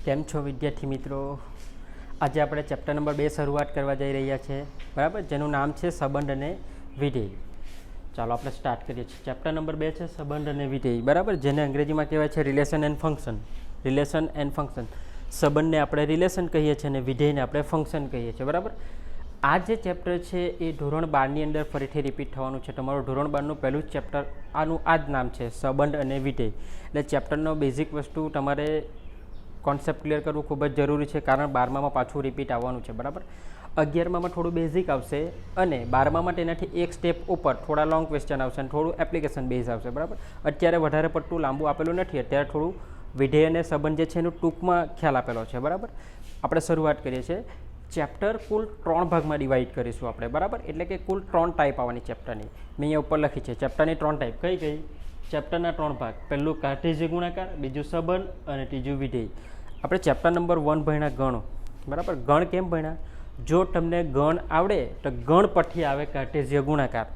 કેમ છો વિદ્યાર્થી મિત્રો? આજે આપણે ચેપ્ટર નંબર 2 શરૂઆત કરવા જઈ રહ્યા છે, બરાબર, જેનું નામ છે સંબંધ અને વિધેય. ચાલો આપણે સ્ટાર્ટ કરીએ છીએ. ચેપ્ટર નંબર 2 છે સંબંધ અને વિધેય, બરાબર, જેને અંગ્રેજીમાં કહેવાય છે relation and function. Relation and function. સંબંધને આપણે રિલેશન કહીએ છીએ અને વિધેયને આપણે ફંક્શન કહીએ છીએ, બરાબર. આ જે ચેપ્ટર છે એ ધોરણ 12ની અંદર ફરીથી રિપીટ થવાનું છે. તમારું ધોરણ 12નું પહેલું જ ચેપ્ટર આનું આ જ નામ છે, સંબંધ અને વિધેય. એટલે ચેપ્ટરનો બેઝિક વસ્તુ તમારે કોન્સેપ્ટ ક્લિયર કરવું ખૂબ જ જરૂરી છે, કારણ 12મામાં પાછું રિપીટ આવવાનું છે, બરાબર. 11મામાં થોડું બેઝિક આવશે અને 12મામાં તેનાથી એક સ્ટેપ ઉપર થોડા લોંગ ક્વેશ્ચન આવશે અને થોડું એપ્લિકેશન બેઝ આવશે, બરાબર. અત્યારે વધારે પડતું લાંબુ આપેલું નથી, અત્યારે થોડું વિધેય અને સંબંધ જે છે એનું ટૂંકમાં ખ્યાલ આપેલો છે, બરાબર. આપણે શરૂઆત કરીએ છીએ. ચેપ્ટર કુલ 3 ભાગમાં ડિવાઈડ કરીશું આપણે, બરાબર. એટલે કે કુલ 3 ટાઈપ આવવાની ચેપ્ટરની. મેં અહીંયા ઉપર લખી છે ચેપ્ટરની 3 ટાઈપ. કઈ કઈ? ચેપ્ટરના 3 ભાગ. પહેલું કાર્ટેશિયન ગુણાકાર, બીજું સંબંધ અને ત્રીજું વિધેય. આપણે ચેપ્ટર નંબર 1 ભણ્યા ગણ, બરાબર. ગણ કેમ ભણ્યા? જો તમને ગણ આવડે તો ગણ પરથી આવે કાર્ટેશિયન ગુણાકાર,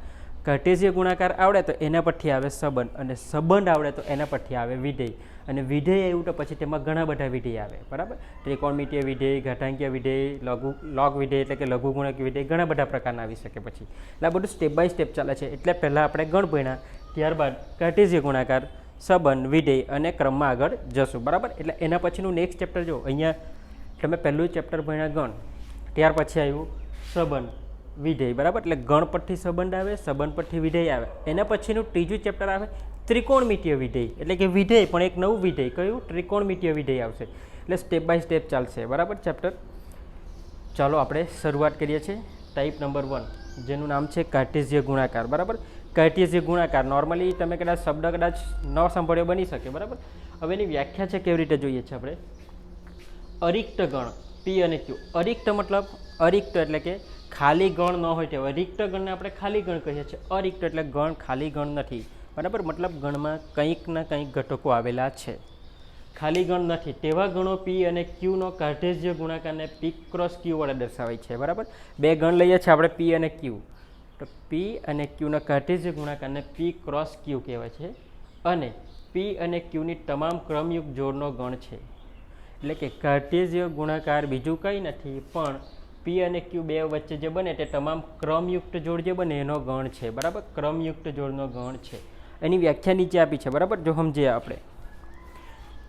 કાર્ટેશિયન ગુણાકાર આવડે તો એના પરથી આવે સંબંધ, અને સંબંધ આવડે તો એના પરથી આવે વિધેય, અને વિધેય આવ્યું તો પછી તેમાં ઘણા બધા વિધેય આવે, બરાબર. ત્રિકોણમિતીય વિધેય, ઘાતાંકીય વિધેય, લોગ વિધેય એટલે કે લઘુગુણક વિધેય, ઘણા બધા પ્રકારના આવી શકે પછી. એટલે આ બધું સ્ટેપ બાય સ્ટેપ ચાલે છે. એટલે પહેલાં આપણે ગણ ભણ્યા, ત્યારબાદ કાર્ટેશિયન ગુણાકાર, સંબંધ, વિધેય અને ક્રમમાં આગળ જશું, બરાબર. એટલે એના પછીનું નેક્સ્ટ ચેપ્ટર જો અહીંયા તમે પહેલું ચેપ્ટર ભણ્યા ગણ, ત્યાર પછી આવ્યું સંબંધ, વિધેય, બરાબર. એટલે ગણ પરથી સંબંધ આવે, સંબંધ પરથી વિધેય આવે. એના પછીનું ત્રીજું ચેપ્ટર આવે ત્રિકોણમિતીય વિધેય, એટલે કે વિધેય પણ એક નવું વિધેય, કયું? ત્રિકોણમિતીય વિધેય આવશે. એટલે સ્ટેપ બાય સ્ટેપ ચાલશે, બરાબર ચેપ્ટર. ચાલો આપણે શરૂઆત કરીએ છીએ. ટાઈપ નંબર 1 જેનું નામ છે કાર્ટેશિયન ગુણાકાર, બરાબર. કાર્ટેશિયન ગુણાકાર નોર્મલી તમે કદાચ શબ્દ કદાચ ન સાંભળ્યો બની શકે, બરાબર. હવે એની વ્યાખ્યા છે કેવી રીતે જોઈએ છે આપણે. અરિક્ત ગણ પી અને ક્યુ. અરિક્ત મતલબ અરિક્ત એટલે કે ખાલી ગણ ન હોય તેવા. રિક્ત ગણને આપણે ખાલી ગણ કહીએ છીએ. અરિક્ત એટલે ગણ ખાલી ગણ નથી, બરાબર. મતલબ ગણમાં કંઈક ના કંઈક ઘટકો આવેલા છે, ખાલી ગણ નથી. તેવા ગણો પી અને ક્યુનો કાર્ટેશિયન ગુણાકારને પી ક્રોસ ક્યુ વડે દર્શાવાય છે, બરાબર. બે ગણ લઈએ છીએ આપણે પી અને ક્યુ, તો પી અને ક્યુના કાર્ટેશિયન ગુણાકારને પી ક્રોસ ક્યુ કહેવાય છે, અને પી અને ક્યુની તમામ ક્રમયુક્ત જોડનો ગણ છે. એટલે કે કાર્ટેશિયન ગુણાકાર બીજું કંઈ નથી પણ પી અને ક્યુ બે વચ્ચે જે બને તે તમામ ક્રમયુક્ત જોડ જે બને એનો ગણ છે, બરાબર. ક્રમયુક્ત જોડનો ગણ છે. એની વ્યાખ્યા નીચે આપી છે, બરાબર. જો સમજીએ આપણે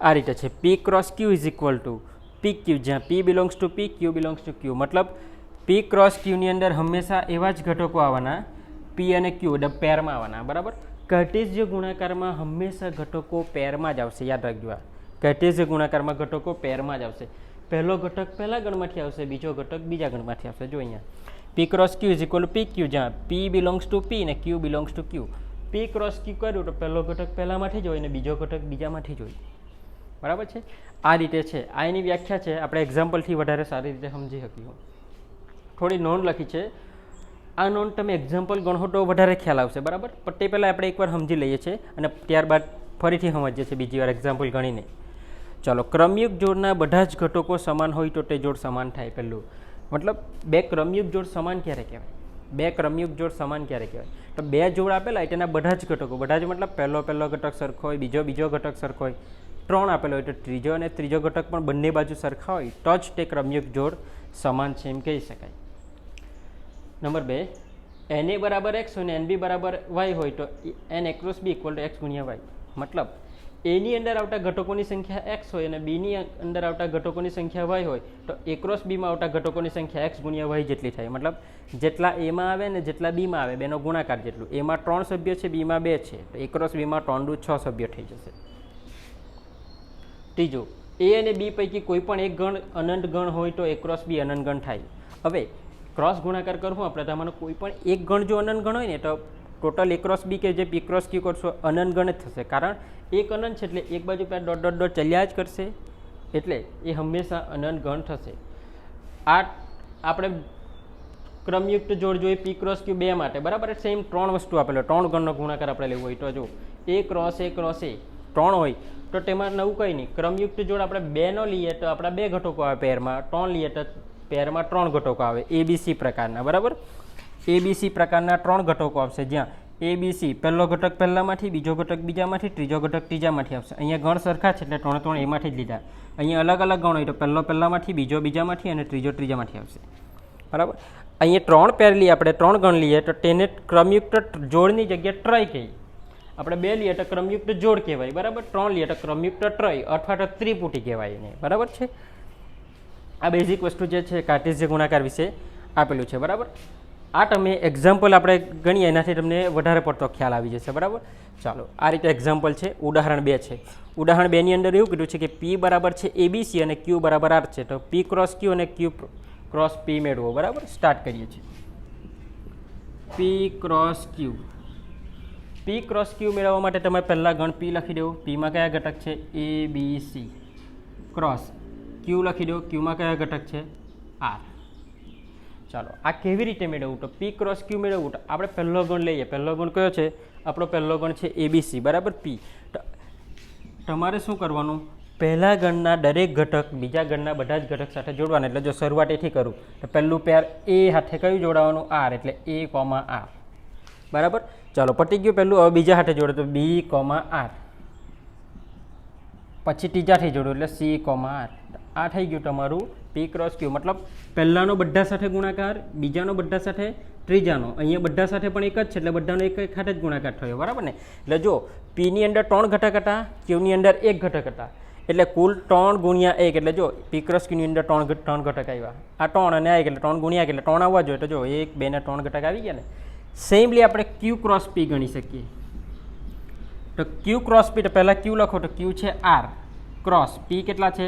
આ રીતે છે. P cross Q is equal to P Q, જ્યાં P belongs to P, Q belongs to Q. મતલબ પી ક્રોસ ક્યુની અંદર હંમેશા એવા જ ઘટકો આવવાના, પી અને ક્યુ એટલે પેરમાં આવવાના, બરાબર. કાર્ટેશિયન ગુણાકારમાં હંમેશા ઘટકો પેરમાં જ આવશે, યાદ રાખજો. આ કાર્ટેશિયન ગુણાકારમાં ઘટકો પેરમાં જ આવશે. પહેલો ઘટક પહેલા ગણમાંથી આવશે, બીજો ઘટક બીજા ગણમાંથી આવશે. જો અહીંયા P cross Q is equal to P Q, જ્યાં પી બિલોંગ્સ ટુ પી ને Q belongs to Q. P cross Q કર્યું તો પહેલો ઘટક પહેલામાંથી જ હોય ને બીજો ઘટક બીજામાંથી જ હોય, બરાબર છે. આ રીતે છે. આ એની વ્યાખ્યા છે. આપણે એક્ઝામ્પલથી વધારે સારી રીતે સમજી શકીએ. થોડી નોંધ લખી છે. આ નોંધ તમે એક્ઝામ્પલ ગણો તો વધારે ખ્યાલ આવશે, બરાબર. પણ તે પહેલાં આપણે એકવાર સમજી લઈએ છીએ અને ત્યારબાદ ફરીથી સમજીએ છીએ બીજી વાર એક્ઝામ્પલ ગણીને. ચાલો. ક્રમયુક્ત જોડના બધા જ ઘટકો સમાન હોય તો તે જોડ સમાન થાય. પહેલું મતલબ બે ક્રમયુક્ત જોડ સમાન ક્યારે કહેવાય? બે ક્રમયુક્ત જોડ સમાન ક્યારે કહેવાય? તો બે જોડ આપેલા હોય તેના બધા જ ઘટકો, બધા જ મતલબ પહેલો ઘટક સરખો હોય, બીજો ઘટક સરખો હોય, 3 આપેલો હોય તો ત્રીજો અને ત્રીજો ઘટક પણ બંને બાજુ સરખા હોય તો જ તે ક્રમયુક્ત જોડ સમાન છે એમ કહી શકાય. નંબર 2, એન એ બરાબર એક્સ હોય ને એન બી બરાબર વાય હોય તો n across B equal to X ગુણ્યા વાય. મતલબ એની અંદર આવતા ઘટકોની સંખ્યા એક્સ હોય અને બીની અંદર આવતા ઘટકોની સંખ્યા વાય હોય તો એ ક્રોસ બીમાં આવતા ઘટકોની સંખ્યા એક્સ ગુણ્યા વાય જેટલી થાય. મતલબ જેટલા એમાં આવે ને જેટલા બીમાં આવે બેનો ગુણાકાર જેટલું. એમાં 3 સભ્ય છે, બીમાં 2 છે, તો એ ક્રોસ બીમાં 3 દુ 6 સભ્ય થઈ જશે. ત્રીજું, એ અને બી પૈકી કોઈ પણ એક ગણ અનંત ગણ હોય તો એ ક્રોસ બી અનંત ગણ થાય. હવે ક્રોસ ગુણાકાર કરવું આપણે તો આમાંનો કોઈ પણ એક ગણ જો અનંત ગણ હોય ને તો ટોટલ એ ક્રોસ બી કે જે પી ક્રોસ ક્યુ કરશો અનંત ગણ જ થશે, કારણ એક અનંત છે એટલે એક બાજુ પર ડોટ ડોટ ડોટ ચાલ્યા જ કરશે, એટલે એ હંમેશા અનંત ગણ થશે. આ આપણે ક્રમયુક્ત જોડ જોઈએ પી ક્રોસ ક્યુ 2 માટે, બરાબર. સેમ 3 વસ્તુ આપેલો, 3 ગણનો ગુણાકાર આપણે લેવો હોય તો જો એ ક્રોસ એ 3 હોય તો તેમાં નવું કંઈ નહીં. ક્રમયુક્ત જોડ આપણે 2 નો લઈએ તો આપણા 2 ઘટકો આવે પેરમાં, 3 લઈએ તો પેરમાં 3 ઘટકો આવે, એબીસી પ્રકારના, બરાબર. એબીસી પ્રકારના 3 ઘટકો આવશે, જ્યાં એ બી સી પહેલો ઘટક પહેલામાંથી, બીજો ઘટક બીજામાંથી, ત્રીજો ઘટક ત્રીજામાંથી આવશે. અહીંયા ગણ સરખા છે એટલે 3 3 એમાંથી જ લીધા. અહીંયા અલગ અલગ ગણ હોય તો પહેલો પહેલામાંથી, બીજો બીજામાંથી અને ત્રીજો ત્રીજામાંથી આવશે. બરાબર. અહીંયા 3 પેર લઈએ આપણે, 3 ગણ લઈએ તો તેને ક્રમયુક્ત જોડની જગ્યાએ ટ્રય કહીએ. આપણે 2 લઈએ તો ક્રમયુક્ત જોડ કહેવાય. બરાબર. 3 લઈએ તો ક્રમયુક્ત ટ્રય અથવા તો ત્રિપુટી કહેવાય એને. બરાબર છે. આ બેઝિક વસ્તુ જે છે કાર્ટેશિય ગુણાકાર વિશે આપેલું છે. બરાબર. આ તમે એક્ઝામ્પલ આપણે ગણીએ એનાથી તમને વધારે પડતો ખ્યાલ આવી જશે. બરાબર. ચાલો, આ રીતે એક્ઝામ્પલ છે. ઉદાહરણ 2 છે. ઉદાહરણ 2 ની અંદર એવું કીધું છે કે પી બરાબર છે એબીસી અને ક્યુ બરાબર આર છે. તો પી ક્રોસ ક્યુ અને ક્યુ ક્રોસ પી મેળવો. બરાબર. સ્ટાર્ટ કરીએ છીએ. પી ક્રોસ ક્યુ. પી ક્રોસ ક્યુ મેળવવા માટે તમે પહેલાં ગણ પી લખી દો. પીમાં કયા ઘટક છે? એ બી સી. ક્રોસ ક્યુ લખી દો. ક્યુમાં કયા ઘટક છે? આર. ચાલો, આ કેવી રીતે મેળવવું? તો પી ક્રોસ ક્યુ મેળવવું તો આપણે પહેલો ગણ લઈએ. પહેલો ગણ કયો છે? આપણો પહેલો ગણ છે એબીસી. બરાબર. પી. તો તમારે શું કરવાનું? પહેલા ગણના દરેક ઘટક બીજા ગણના બધા જ ઘટક સાથે જોડવાના. એટલે જો શરૂઆત એથી કરું તો પહેલું પેર એ સાથે કયું જોડાવાનું? આર. એટલે એ કોમા આર. બરાબર. ચાલો, પટી ગયું પહેલું. હવે બીજા સાથે જોડે તો બી કોમા આર. પછી ત્રીજાથી જોડો એટલે સી કોમા આર. આ થઈ ગયું તમારું પી ક્રોસ ક્યુ. મતલબ પહેલાનો બધા સાથે ગુણાકાર, બીજાનો બધા સાથે, ત્રીજાનો. અહીંયા બધા સાથે પણ એક જ છે એટલે બધાનો એક એક સાથે જ ગુણાકાર થયો. બરાબર ને? એટલે જો પીની અંદર 3 ઘટક હતા, ક્યુની અંદર 1 ઘટક હતા. એટલે કુલ 3 ગુણ્યા 1. એટલે જો પી ક્રોસ ક્યુની અંદર 3 ઘટક આવ્યા. આ 3 અને આ 1 એટલે 3 ગુણ્યા 1 એટલે 3 આવવા જોઈએ. તો જો 1 2 ને 3 ઘટક આવી ગયા ને. સેમલી આપણે ક્યુ ક્રોસ પી ગણી શકીએ. તો ક્યુ ક્રોસ પી, તો પહેલાં ક્યુ લખો તો ક્યુ છે આર, ક્રોસ પી કેટલા છે?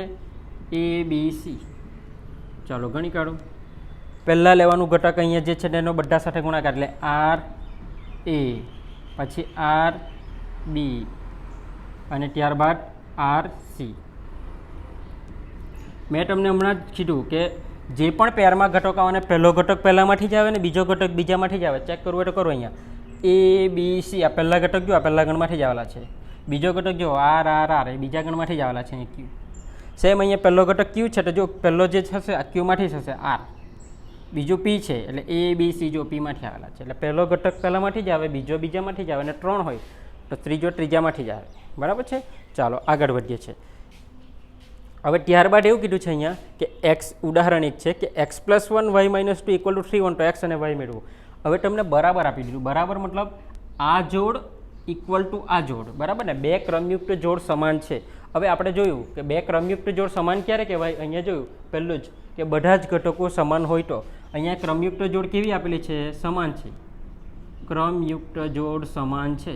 એ બી સી. ચાલો, ગણી કાઢો. પહેલાં લેવાનું ઘટક અહીંયા જે છે તેનો બધા સાથે ગુણાકાર એટલે આર એ, પછી આર બી અને ત્યારબાદ આર સી. મેં તમને હમણાં જ કીધું કે જે પણ પેરમાં ઘટક આવે ને પહેલો ઘટક પહેલાંમાંથી જ આવે ને બીજો ઘટક બીજામાંથી જ આવે. ચેક કરવું હોય તો કરો. અહીંયા એ બી સી, આ પહેલા ઘટક જો આ પહેલા ગણમાંથી જ આવેલા છે. બીજો ઘટક જો આર આર આર એ બીજા ગણમાંથી જ આવેલા છે. ક્યુ સેમ અહીંયા પહેલો ઘટક ક્યુ છે તો જો પહેલો જે થશે આ ક્યુમાંથી થશે આર, બીજું પી છે એટલે એ બી સી જો પીમાંથી આવેલા છે. એટલે પહેલો ઘટક પહેલાંમાંથી જ આવે, બીજો બીજામાંથી જ આવે અને 3 હોય તો ત્રીજો ત્રીજામાંથી જ આવે. બરાબર છે. ચાલો, આગળ વધીએ છીએ. હવે ત્યારબાદ એવું કીધું છે અહીંયા કે એક્સ, ઉદાહરણ 1 છે કે X plus 1 Y minus 2 equal to 3 1. તો એક્સ અને વાય મેળવું. હવે તમને બરાબર આપી દીધું. બરાબર મતલબ આ જોડ ઇક્વલ ટુ આ જોડ. બરાબર ને? 2 ક્રમયુક્ત જોડ સમાન છે. હવે આપણે જોયું કે 2 ક્રમયુક્ત જોડ સમાન ક્યારે કહેવાય? અહીંયા જોયું પહેલું જ કે બધા જ ઘટકો સમાન હોય તો. અહીંયા ક્રમયુક્ત જોડ કેવી આપેલી છે? સમાન છે. ક્રમયુક્ત જોડ સમાન છે.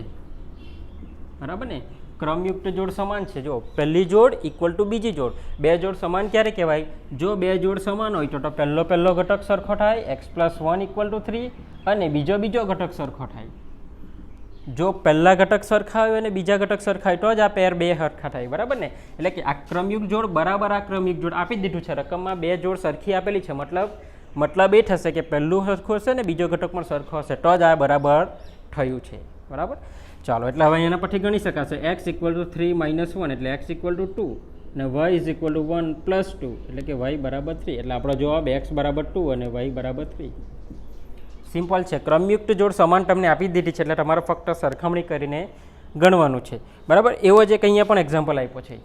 બરાબર ને? ક્રમયુક્ત જોડ સમાન છે. જો પહેલી જોડ ઇક્વલ ટુ બીજી જોડ. 2 જોડ સમાન ક્યારે કહેવાય? જો 2 જોડ સમાન હોય તો પહેલો ઘટક સરખો થાય એક્સ પ્લસ 1 ઇક્વલ ટુ 3 અને બીજો ઘટક સરખો થાય. જો પહેલા ઘટક સરખા હોય અને બીજા ઘટક સરખા હોય તો જ આ પેર 2 સરખા થાય. બરાબર ને? એટલે કે આ ક્રમયુક્ત જોડ બરાબર આ ક્રમયુક્ત જોડ આપી દીધું છે. રકમમાં 2 જોડ સરખી આપેલી છે. મતલબ એ થશે કે પહેલું સરખું હશે ને બીજો ઘટક પણ સરખો હશે તો જ આ બરાબર થયું છે. બરાબર. ચાલો, એટલે હવે એના પરથી ગણી શકાશે. એક્સ ઇક્વલ ટુ 3 માઇનસ 1 એટલે એક્સ ઇક્વલ ટુ 2 અને Y is equal to 1 plus 2 એટલે કે વાય બરાબર 3. એટલે આપણો જવાબ એક્સ બરાબર 2 અને વાય બરાબર 3. સિમ્પલ છે. ક્રમયુક્ત જોડ સમાન તમને આપી દીધી છે એટલે તમારે ફક્ત સરખામણી કરીને ગણવાનું છે. બરાબર. એવો જ એક અહીંયા પણ એક્ઝામ્પલ આપ્યો છે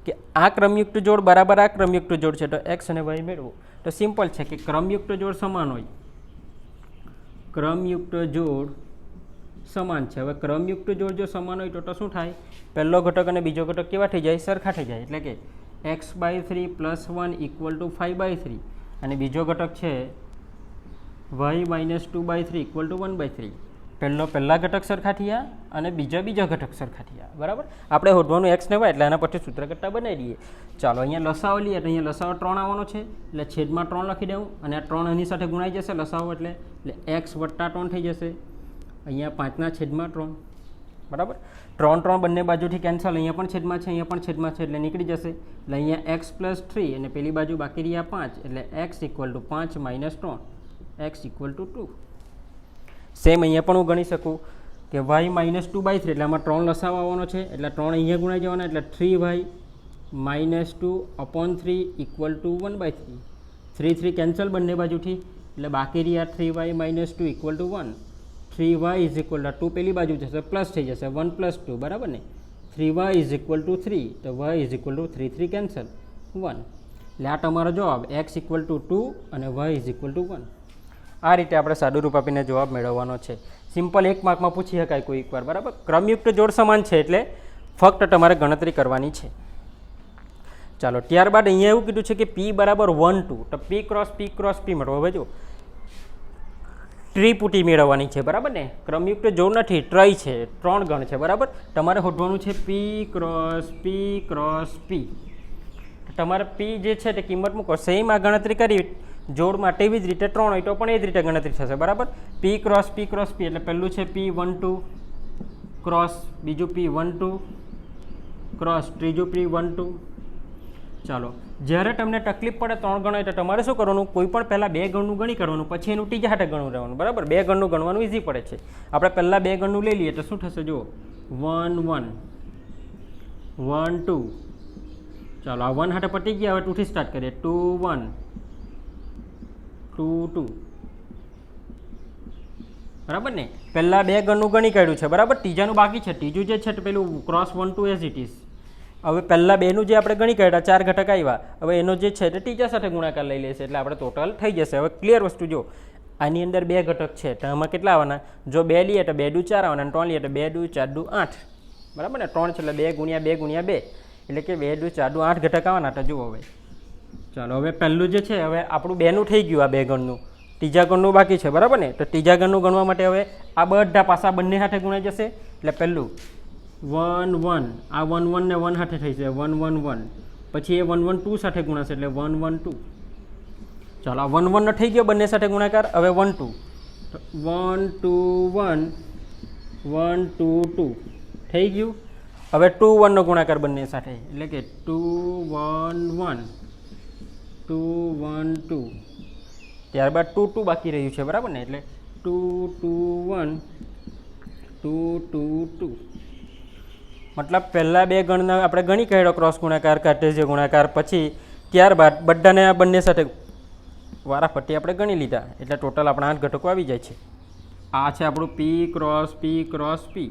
કે આ ક્રમયુક્ત જોડ બરાબર આ ક્રમયુક્ત જોડ છે તો એક્સ અને વાય મેળવો. તો સિમ્પલ છે કે ક્રમયુક્ત જોડ સમાન હોય. ક્રમયુક્ત જોડ સમાન છે. હવે ક્રમયુક્ત જોડ જો સમાન હોય તો શું થાય? પહેલો ઘટક અને બીજો ઘટક કેવા થઈ જાય? સરખા થઈ જાય. એટલે કે x/3 + 1 = 5/3 અને બીજો ઘટક છે y - 2/3 = 1/3. પહેલા ઘટક સરખા થયા અને બીજો ઘટક સરખા થયા. બરાબર. આપણે શોધવાનું x ને y એટલે આના પરથી સૂત્ર કરતા બનાવી દઈએ. ચાલો, અહીંયા લસાઓ લઈએ તો અહીંયા લસાઓ 3 આવવાનો છે એટલે છેદમાં 3 લખી દઉં અને આ 3 એની સાથે ગુણાઈ જશે લસાઓ એટલે x + 3 થઈ જશે. અહીંયા 5/3. બરાબર. 3 બંને બાજુથી કેન્સલ. અહીંયા પણ છેદમાં છે, અહીંયા પણ છેદમાં છે એટલે નીકળી જશે. એટલે અહીંયા x + 3 અને પેલી બાજુ બાકી રહ્યા 5 એટલે x = 5 - 3 x = 2. સેમ અહીંયા પણ હું ગણી શકું કે y - 2/3 એટલે આમાં 3 લસાવ આવવાનો છે એટલે 3 અહીંયા ગુણાઈ જવાના એટલે 3y - 2/3 = 1/3. 3 કેન્સલ બંને બાજુથી એટલે બાકી રહ્યા 3y - 2 = 1. 3y is equal to 2 પેલી બાજુ જશે પ્લસ થઈ જશે 1 + 2 બરાબર ને 3y ઇઝ ઇક્વલ ટુ 3 તો y is equal to 3 3 cancel 1 એટલે આ તમારો જવાબ x ઇક્વલ ટુ 2 અને y ઇઝ ઇક્વલ ટુ 1. આ રીતે આપણે સાદું રૂપ આપીને જવાબ મેળવવાનો છે. સિમ્પલ 1 માર્કમાં પૂછી શકાય કોઈક વાર બરાબર. ક્રમયુક્ત જોડ સમાન છે એટલે ફક્ત તમારે ગણતરી કરવાની છે. ચાલો ત્યારબાદ અહીંયા એવું કીધું છે કે p બરાબર 1 2 તો p ક્રોસ p મળો. હવે જો ત્રિપુટી મેળવવાની છે બરાબર ને. ક્રમયુક્ત જોડ નથી, ત્રય છે, 3 ગણ છે બરાબર. તમારે શોધવાનું છે p ક્રોસ p. તમારે p જે છે તે કિંમત મૂકો. સેમ આ ગણતરી કરી જોડમાં તેવી જ રીતે 3 હોય તો પણ એ જ રીતે ગણતરી થશે બરાબર. p ક્રોસ p એટલે પહેલું છે p1 2 ક્રોસ, બીજું p1 2 ક્રોસ, ત્રીજું p1 2. ચાલો જ્યારે તમને તકલીફ પડે 3 ગણ હોય તો તમારે શું કરવાનું, કોઈ પણ પહેલાં 2 ગણનું ગણી કરવાનું, પછી એનું ત્રીજા હાથે ગણવું રહેવાનું બરાબર. 2 ગણનું ગણવાનું ઇઝી પડે છે. આપણે પહેલાં 2 ગણનું લઈ લઈએ તો શું થશે જુઓ 1 1 1 2. ચાલો આ 1 હાથે પતી ગયા. હવે 2 થી સ્ટાર્ટ કરીએ 2 1 2 2 બરાબર ને. પહેલાં 2 ગણનું ગણી કાઢ્યું છે બરાબર. ત્રીજાનું બાકી છે. ત્રીજું જે છે તે પેલું ક્રોસ 1 2 એઝ ઇટ ઇઝ. હવે પહેલાં 2નું જે આપણે ગણી કાઢ્યા 4 ઘટક આવ્યા. હવે એનો જે છે તે ત્રીજા સાથે ગુણાકાર લઈ લેશે એટલે આપણે ટોટલ થઈ જશે. હવે ક્લિયર વસ્તુ જો આની અંદર 2 ઘટક છે તો આમાં કેટલા આવવાના, જો 2 લઈએ તો 2 × 4 આવવાના અને 3 લઈએ તો 2 × 4 = 8 બરાબર ને. 3 છે એટલે 2 × 2 × 2 એટલે કે 2 × 4 = 8 ઘટક આવવાના. તો જુઓ હવે ચાલો હવે પહેલું જે છે હવે આપણું 2નું થઈ ગયું. આ 2 ગણનું ત્રીજા ગણનું બાકી છે બરાબર ને. તો ત્રીજા ગણનું ગણવા માટે હવે આ બધા પાસા બંને હાથે ગુણાઈ જશે. એટલે પહેલું 1 1 આ 1 1 ને 1 હાથે થઈ જશે 1 1 1. પછી એ 1 1 2 સાથે ગુણાશે એટલે 1 1 2. ચાલો આ 1 1 નો થઈ ગયો બંને સાથે ગુણાકાર. હવે 1 2 1 2 1 1 2 2 થઈ ગયું. હવે 2 1 નો ગુણાકાર બંને સાથે એટલે કે 2 1 1 2 1 2. ત્યારબાદ 2 2 બાકી રહ્યું છે બરાબર ને. એટલે 2 2 1 2 2 2. મતલબ પહેલાં 2 ગણના આપણે ગણી કાઢ્યો ક્રોસ ગુણાકાર કાર્ટેશિયન ગુણાકાર. પછી ત્યારબાદ બધાને આ બંને સાથે વારાફરતી આપણે ગણી લીધા એટલે ટોટલ આપણા 8 ઘટકો આવી જાય છે. આ છે આપણું p ક્રોસ p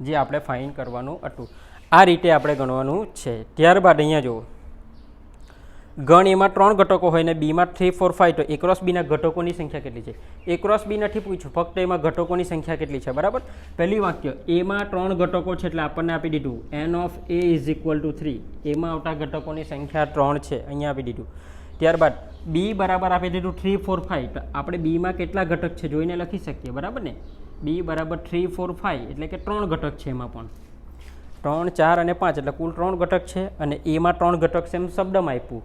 જે આપણે ફાઇન કરવાનું હતું. આ રીતે આપણે ગણવાનું છે. ત્યારબાદ અહીંયા જુઓ ગણ એમાં 3 ઘટકો હોય ને બીમાં 3 4 5 તો a ક્રોસ બીના ઘટકોની સંખ્યા કેટલી છે. a ક્રોસ બી નથી પૂછ્યું, ફક્ત એમાં ઘટકોની સંખ્યા કેટલી છે બરાબર. પહેલી વાક્ય એમાં 3 ઘટકો છે એટલે આપણને આપી દીધું n of a is equal to 3. એમાં આવતા ઘટકોની સંખ્યા 3 છે અહીંયા આપી દીધું. ત્યારબાદ b બરાબર આપી દીધું 3 4 5. તો આપણે બીમાં કેટલા ઘટક છે જોઈને લખી શકીએ બરાબર ને. b બરાબર 3 4 5 એટલે કે 3 ઘટક છે. એમાં પણ 3 4 અને 5 એટલે કુલ 3 ઘટક છે. અને એમાં 3 ઘટક છે એમ શબ્દમાં આપ્યું.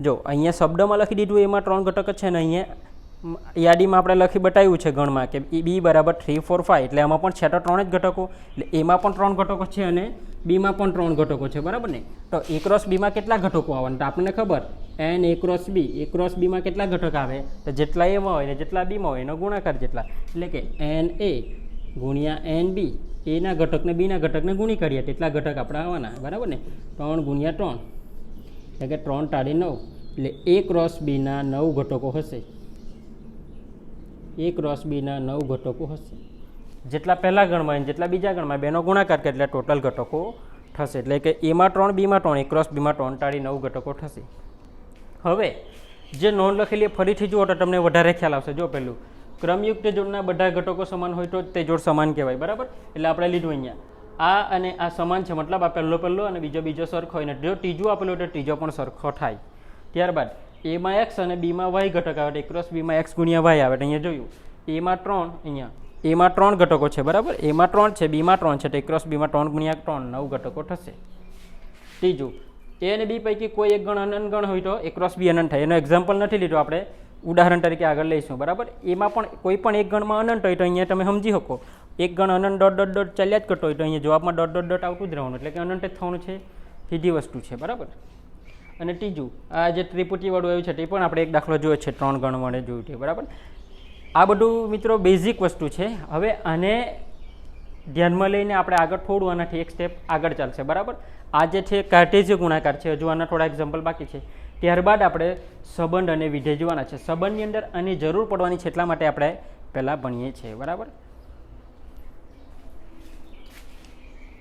જો અહીંયા શબ્દમાં લખી દીધું એમાં 3 ઘટક છે ને અહીંયા યાદીમાં આપણે લખી બતાવ્યું છે ગણમાં કે b બરાબર 3 4 5 એટલે એમાં પણ છે તો 3 જ ઘટકો. એટલે એમાં પણ 3 ઘટકો છે અને બીમાં પણ 3 ઘટકો છે બરાબર ને. તો a ક્રોસ બીમાં કેટલા ઘટકો આવવાના તો આપણને ખબર n a ક્રોસ બીમાં કેટલા ઘટક આવે તો જેટલા એમાં હોય ને જેટલા બીમાં હોય એનો ગુણાકાર જેટલા. એટલે કે n a ગુણ્યા n b એના ઘટકને બીના ઘટકને ગુણી કાઢીએ તેટલા ઘટક આપણે આવવાના બરાબર ને. 3 ગુણ્યા 3 એટલે કે 3 ટાળી 9 એટલે a ક્રોસ બીના 9 ઘટકો હશે. a ક્રોસ બીના 9 ઘટકો હશે. જેટલા પહેલા ગણમાં જેટલા બીજા ગણમાં બેનો ગુણાકાર કરે એટલે ટોટલ ઘટકો થશે. એટલે કે એમાં 3 બીમાં 3 a ક્રોસ બીમાં 3 ટાળી 9 ઘટકો થશે. હવે જે નોંધ લખેલી ફરીથી જુઓ તો તમને વધારે ખ્યાલ આવશે. જો પહેલું ક્રમયુક્ત જોડના બધા ઘટકો સમાન હોય તો તે જોડ સમાન કહેવાય બરાબર. એટલે આપણે લીધું અહીંયા આ અને આ સમાન છે મતલબ આ પહેલો અને બીજો સરખો હોય ને જો ત્રીજું આપેલું તો ત્રીજો પણ સરખો થાય. ત્યારબાદ એમાં x અને બીમાં y ઘટક આવે તો a ક્રોસ બીમાં x ગુણ્યા y આવે. તો અહીંયા જોયું એમાં 3 અહીંયા એમાં 3 ઘટકો છે બરાબર. એમાં 3 છે બીમાં 3 છે તો a ક્રોસ બીમાં 3 ગુણ્યા 3 9 ઘટકો થશે. ત્રીજું a અને b પૈકી કોઈ એક ગણ અનંત ગણ હોય તો a ક્રોસ b અનંત થાય. એનો એક્ઝામ્પલ નથી લીધો આપણે, ઉદાહરણ તરીકે આગળ લઈશું બરાબર. એમાં પણ કોઈ પણ એક ગણમાં અનંત હોય તો અહીંયા તમે સમજી શકો એક ગણ અનંત ડોટ ડોટ ડોટ ચાલ્યા જ કરતો હોય તો અહીંયા જવાબમાં ડોટ ડોટ ડોટ આવતું જ રહેવાનું એટલે કે અનંત જ થવાનું છે. સીધી વસ્તુ છે બરાબર. અને ત્રીજું આ જે ત્રિપુટીવાળું આવ્યું છે તે પણ આપણે એક દાખલો જોયો છે 3 ગણ વડે જોયું છે બરાબર. આ બધું મિત્રો બેઝિક વસ્તુ છે. હવે આને ધ્યાનમાં લઈને આપણે આગળ થોડું આનાથી એક સ્ટેપ આગળ ચાલશે બરાબર. આ જે છે કાર્ટેશિયન ગુણાકાર છે, હજુ આના થોડા એક્ઝામ્પલ બાકી છે. ત્યારબાદ આપણે સંબંધ અને વિધેય જોવાના છે. સંબંધની અંદર આની જરૂર પડવાની છે એટલા માટે આપણે પહેલાં ભણીએ છીએ બરાબર.